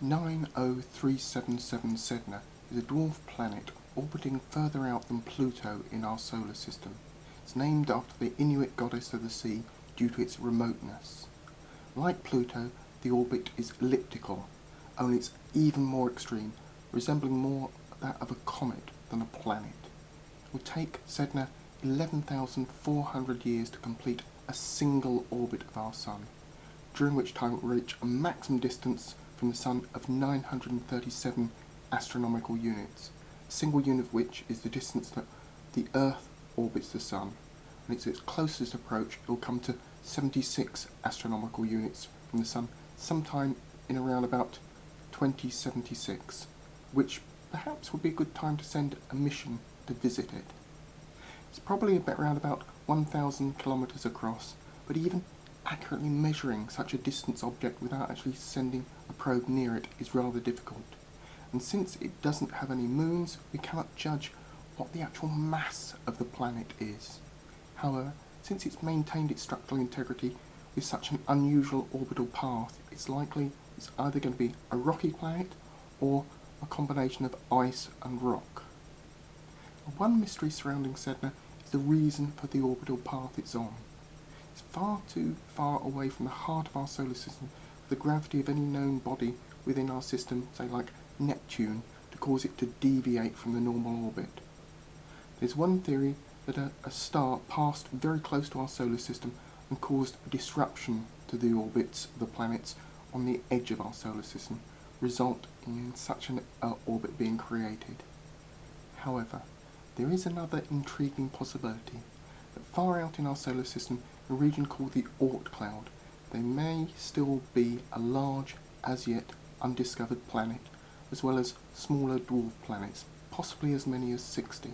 90377 Sedna is a dwarf planet orbiting further out than Pluto in our solar system. It's named after the Inuit goddess of the sea due to its remoteness. Like Pluto, the orbit is elliptical, only it's even more extreme, resembling more that of a comet than a planet. It would take Sedna 11,400 years to complete a single orbit of our Sun, during which time it will reach a maximum distance from the Sun of 937 astronomical units, a single unit of which is the distance that the Earth orbits the Sun, and at its closest approach it will come to 76 astronomical units from the Sun sometime in around about 2076, which perhaps would be a good time to send a mission to visit it. It's probably around about 1,000 kilometres across, but even accurately measuring such a distance object without actually sending a probe near it is rather difficult. And since it doesn't have any moons, we cannot judge what the actual mass of the planet is. However, since it's maintained its structural integrity with such an unusual orbital path, it's likely it's either going to be a rocky planet or a combination of ice and rock. One mystery surrounding Sedna is the reason for the orbital path it's on. It's far too far away from the heart of our solar system for the gravity of any known body within our system, say like Neptune, to cause it to deviate from the normal orbit. There's one theory that a star passed very close to our solar system and caused a disruption to the orbits of the planets on the edge of our solar system, resulting in such an orbit being created. However, there is another intriguing possibility that far out in our solar system, a region called the Oort cloud, there may still be a large, as yet undiscovered planet, as well as smaller dwarf planets, possibly as many as 60.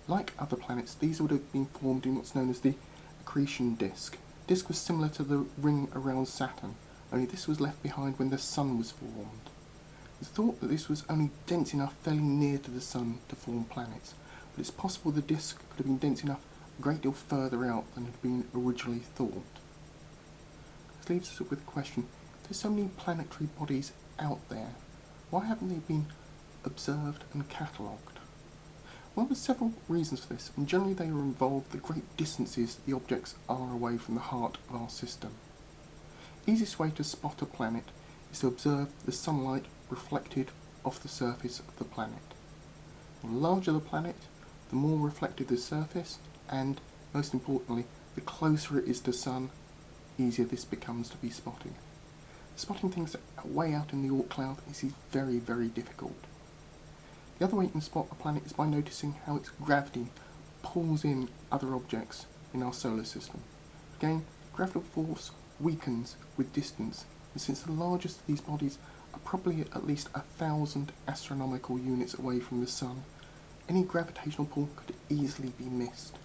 Like other planets, these would have been formed in what's known as the accretion disk. The disk was similar to the ring around Saturn, only this was left behind when the Sun was formed. It's thought that this was only dense enough fairly near to the Sun to form planets, but it's possible the disk could have been dense enough a great deal further out than had been originally thought. This leaves us with the question, if there's so many planetary bodies out there, why haven't they been observed and catalogued? Well, there's several reasons for this, and generally they involve the great distances the objects are away from the heart of our system. The easiest way to spot a planet is to observe the sunlight reflected off the surface of the planet. The larger the planet, the more reflected the surface, and, most importantly, the closer it is to the Sun, easier this becomes to be spotted. Spotting things that are way out in the Oort cloud is very, very difficult. The other way you can spot a planet is by noticing how its gravity pulls in other objects in our solar system. Again, gravitational force weakens with distance, and since the largest of these bodies are probably at least 1,000 astronomical units away from the Sun, any gravitational pull could easily be missed.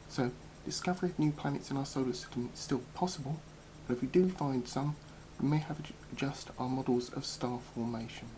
So, discovery of new planets in our solar system is still possible, but if we do find some, we may have to adjust our models of star formation.